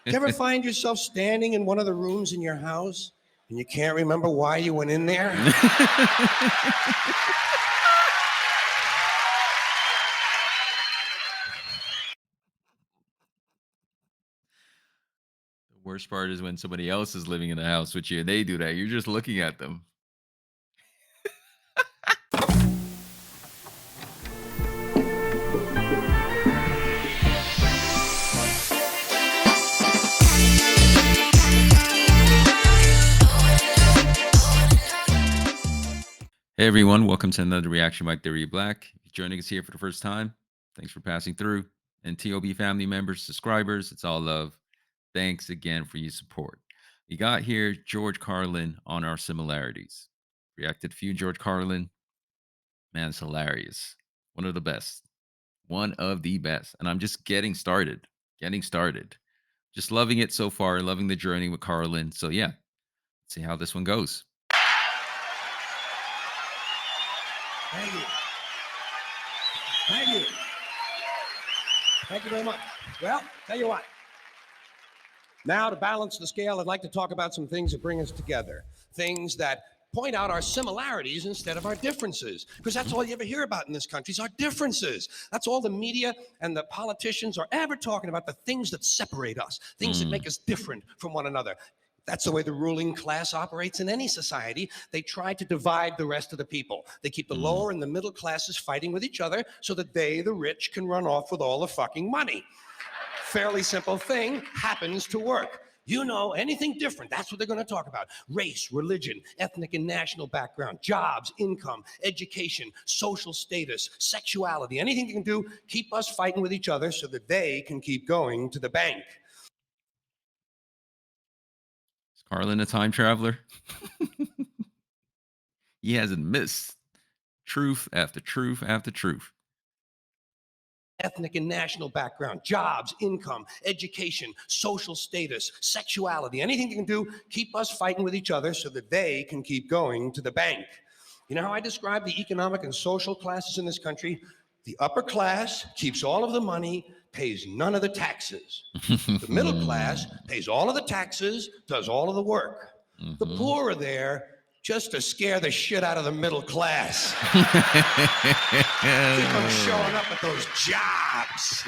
Do you ever find yourself standing in one of the rooms in your house and you can't remember why you went in there? The worst part is when somebody else is living in the house with you and they do that. You're just looking at them. Hey everyone, welcome to another Reaction by Theory of Black. If you're joining us here for the first time, thanks for passing through. And TOB family members, subscribers, it's all love. Thanks again for your support. We got here George Carlin on our similarities. Reacted a few George Carlin. Man, it's hilarious. One of the best. One of the best. And I'm just getting started. Just loving it so far, loving the journey with Carlin. So yeah, let's see how this one goes. Thank you. Thank you. Thank you very much. Well, tell you what. Now, to balance the scale, I'd like to talk about some things that bring us together. Things that point out our similarities instead of our differences. Because that's all you ever hear about in this country is our differences. That's all the media and the politicians are ever talking about, the things that separate us, things that make us different from one another. That's the way the ruling class operates in any society. They try to divide the rest of the people. They keep the lower and the middle classes fighting with each other so that they, the rich, can run off with all the fucking money. Fairly simple thing, happens to work. You know, anything different, that's what they're going to talk about. Race, religion, ethnic and national background, jobs, income, education, social status, sexuality, anything they can do, keep us fighting with each other so that they can keep going to the bank. Carlin a time traveler? He hasn't missed truth after truth after truth. Ethnic and national background, jobs, income, education, social status, sexuality, anything they can do, keep us fighting with each other so that they can keep going to the bank. You know how I describe the economic and social classes in this country? The upper class keeps all of the money, pays none of the taxes. The middle class pays all of the taxes, does all of the work. The poor are there just to scare the shit out of the middle class. Keep them showing up at those jobs.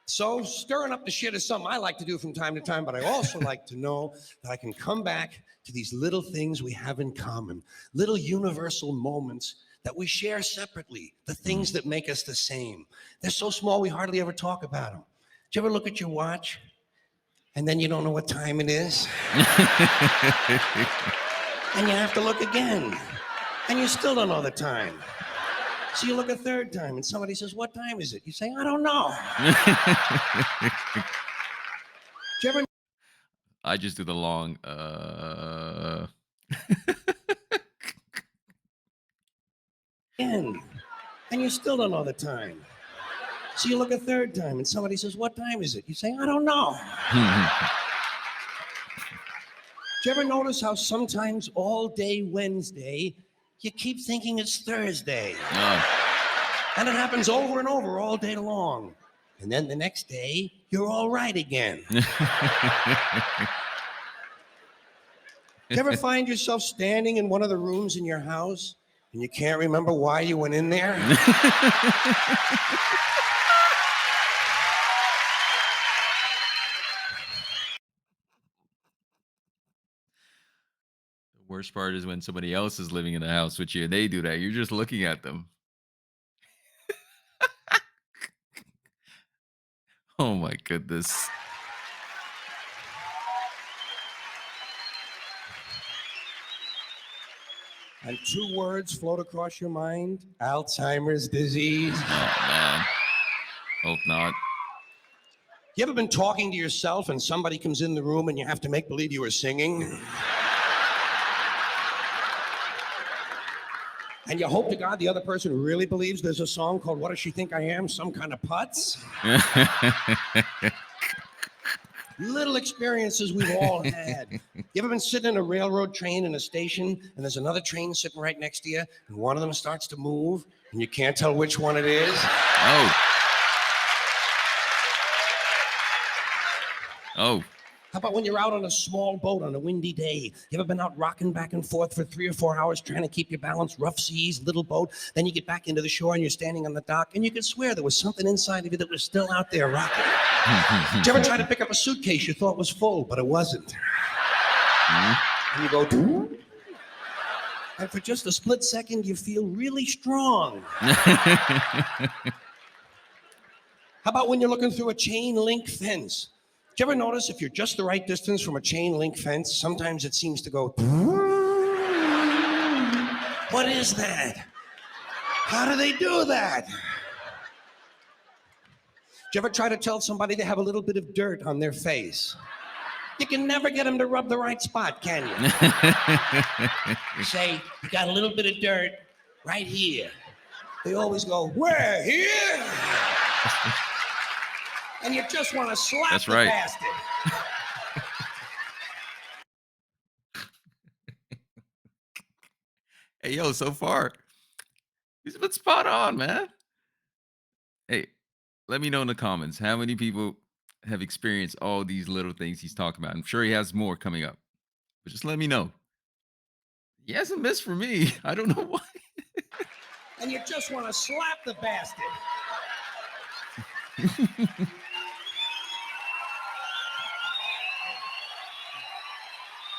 So stirring up the shit is something I like to do from time to time, but I also like to know that I can come back to these little things we have in common, little universal moments that we share separately, the things that make us the same. They're so small we hardly ever talk about them. Do you ever look at your watch and then you don't know what time it is? And you have to look again, and you still don't know the time. So you look a third time, and somebody says, "What time is it?" You say, "I don't know." Do you ever? I just do the long, And you still don't know the time. So you look a third time, and somebody says, "What time is it?" You say, "I don't know." Do you ever notice how sometimes all day Wednesday, you keep thinking it's Thursday? And it happens over and over all day long. And then the next day, you're all right again. Do you ever find yourself standing in one of the rooms in your house and you can't remember why you went in there? The worst part is when somebody else is living in the house with you and they do that. You're just looking at them. Oh my goodness. And two words float across your mind: Alzheimer's disease. Oh man. Hope not. You ever been talking to yourself and somebody comes in the room and you have to make believe you were singing? And you hope to God the other person really believes there's a song called "What Does She Think I Am? Some Kind of Putz?" Little experiences we've all had. You ever been sitting in a railroad train in a station and there's another train sitting right next to you and one of them starts to move and you can't tell which one it is? Oh. Oh, How about when you're out on a small boat on a windy day? You ever been out rocking back and forth for 3 or 4 hours trying to keep your balance? Rough seas, little boat. Then you get back into the shore and you're standing on the dock and you could swear there was something inside of you that was still out there rocking. Did you ever try to pick up a suitcase you thought was full, but it wasn't? And you go, and for just a split second, you feel really strong. How about when you're looking through a chain link fence? Did you ever notice if you're just the right distance from a chain link fence, sometimes it seems to go, what is that? How do they do that? Did you ever try to tell somebody they have a little bit of dirt on their face? You can never get them to rub the right spot, can you? You say, you got a little bit of dirt right here. They always go, where, here? And you just want to slap That's the right. bastard. Hey, yo, so far, he's been spot on, man. Hey, let me know in the comments how many people have experienced all these little things he's talking about. I'm sure he has more coming up, but just let me know. He hasn't missed for me. I don't know why. And you just want to slap the bastard.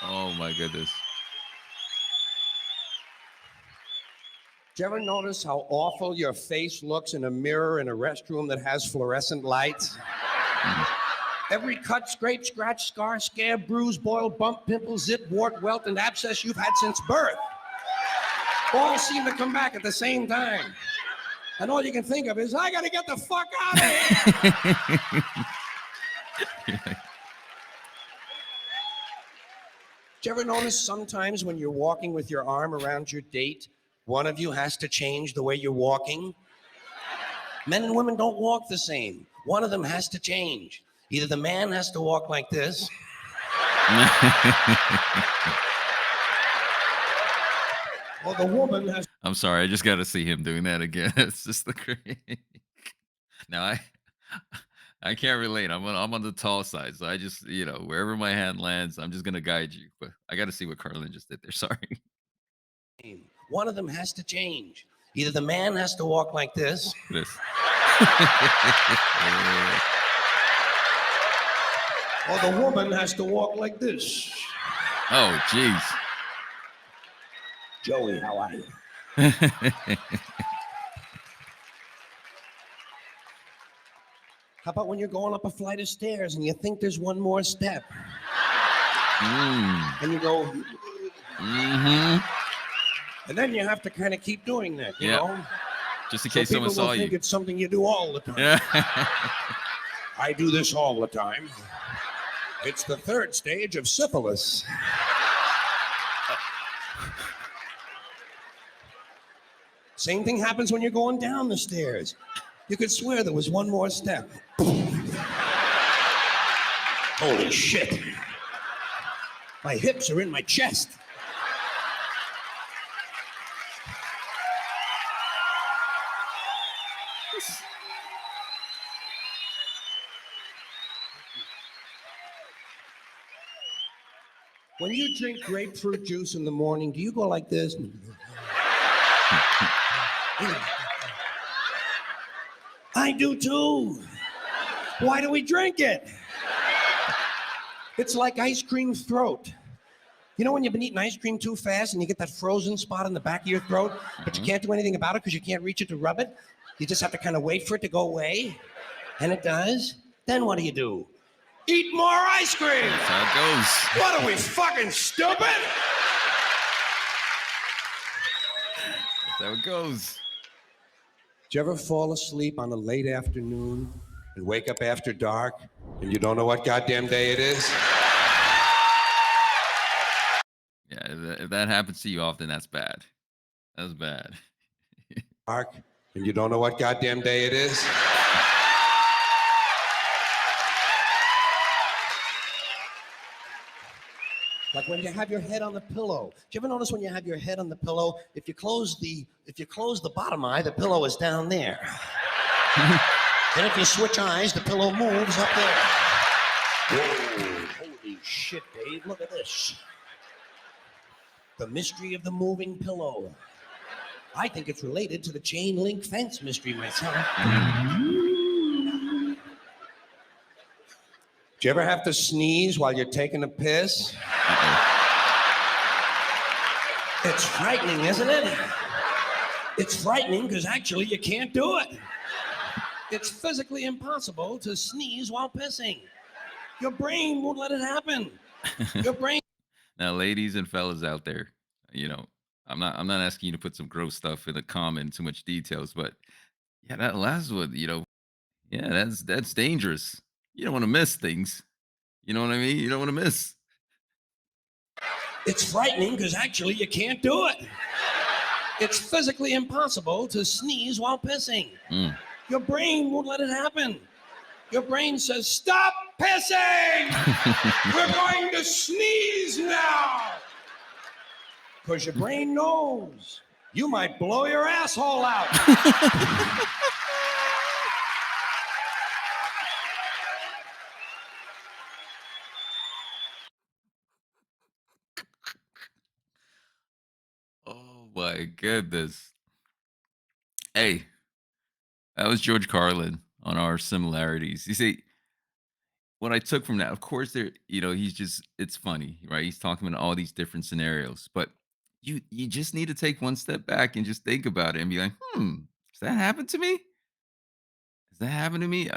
Oh my goodness. Did you ever notice how awful your face looks in a mirror in a restroom that has fluorescent lights? Every cut, scrape, scratch, scar, scab, bruise, boil, bump, pimple, zit, wart, welt, and abscess you've had since birth all seem to come back at the same time. And all you can think of is, I gotta get the fuck out of here. Did you ever notice sometimes when you're walking with your arm around your date, one of you has to change the way you're walking? Men and women don't walk the same. One of them has to change. Either the man has to walk like this, or the woman has. I'm sorry, I just got to see him doing that again. It's just the now I can't relate. I'm on the tall side, so I just wherever my hand lands, I'm just gonna guide you. But I got to see what Carlin just did there. Sorry. One of them has to change. Either the man has to walk like this, This. or the woman has to walk like this. Oh, jeez. Joey, how are you? How about when you're going up a flight of stairs and you think there's one more step? And you go, and then you have to kind of keep doing that, you know? Just in So case someone people will saw think you. it's something you do all the time. Yeah. I do this all the time. It's the third stage of syphilis. Same thing happens when you're going down the stairs. You could swear there was one more step. Holy shit. My hips are in my chest. When you drink grapefruit juice in the morning, do you go like this? I do too. Why do we drink it? It's like ice cream throat. You know when you've been eating ice cream too fast and you get that frozen spot in the back of your throat, but you can't do anything about it because you can't reach it to rub it? You just have to kind of wait for it to go away. And it does. Then what do? Eat more ice cream. That's how it goes. What are we, fucking stupid? That's how it goes. Did you ever fall asleep on a late afternoon and wake up after dark and you don't know what goddamn day it is? Yeah, if that happens to you often, that's bad. That's bad. Dark and you don't know what goddamn day it is? Like when you have your head on the pillow. Do you ever notice when you have your head on the pillow, if you close the bottom eye, the pillow is down there. And if you switch eyes, the pillow moves up there. Whoa, holy shit, Dave. Look at this. The mystery of the moving pillow. I think it's related to the chain link fence mystery myself. Do you ever have to sneeze while you're taking a piss? It's frightening, isn't it? It's frightening because actually you can't do it. It's physically impossible to sneeze while pissing. Your brain won't let it happen. Your brain. Now, ladies and fellas out there, you know, I'm not asking you to put some gross stuff in the comment, too much details, but yeah, that last one, yeah, that's dangerous. You don't want to miss things. You know what I mean? You don't want to miss. It's frightening because actually you can't do it. It's physically impossible to sneeze while pissing. Mm. Your brain won't let it happen. Your brain says, stop pissing! We're going to sneeze now! Because your brain knows you might blow your asshole out. Oh my goodness. Hey, that was George Carlin on our similarities. You see, what I took from that, of course, he's just it's funny, right? He's talking about all these different scenarios, but you just need to take one step back and just think about it and be like, does that happen to me? Does that happen to me?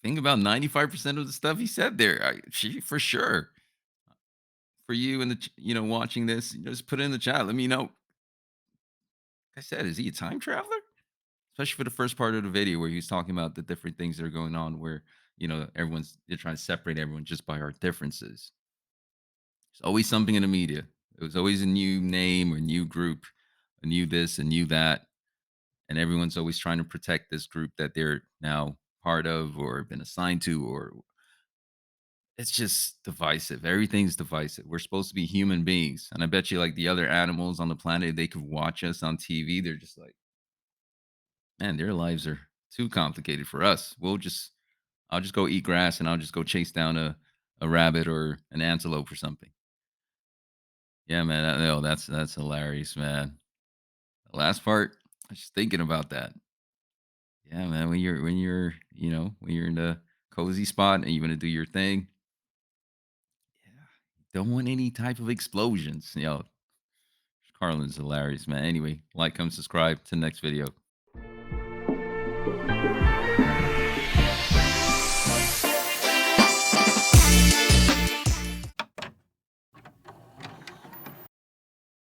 Think about 95% of the stuff he said there. For sure. For you and watching this, just put it in the chat. Let me know. Like I said, is he a time traveler? Especially for the first part of the video where he's talking about the different things that are going on where, they're trying to separate everyone just by our differences. There's always something in the media. It was always a new name or new group, a new this and new that. And everyone's always trying to protect this group that they're now part of or been assigned to, or it's just divisive. Everything's divisive. We're supposed to be human beings. And I bet you like the other animals on the planet, they could watch us on TV. They're just like, man, their lives are too complicated for us. I'll just go eat grass and I'll just go chase down a rabbit or an antelope or something. Yeah, man. No, that's hilarious, man. The last part, I was just thinking about that. Yeah, man. When you're in the cozy spot and you want to do your thing, yeah, don't want any type of explosions. Carlin's hilarious, man. Anyway, like, comment, subscribe to the next video.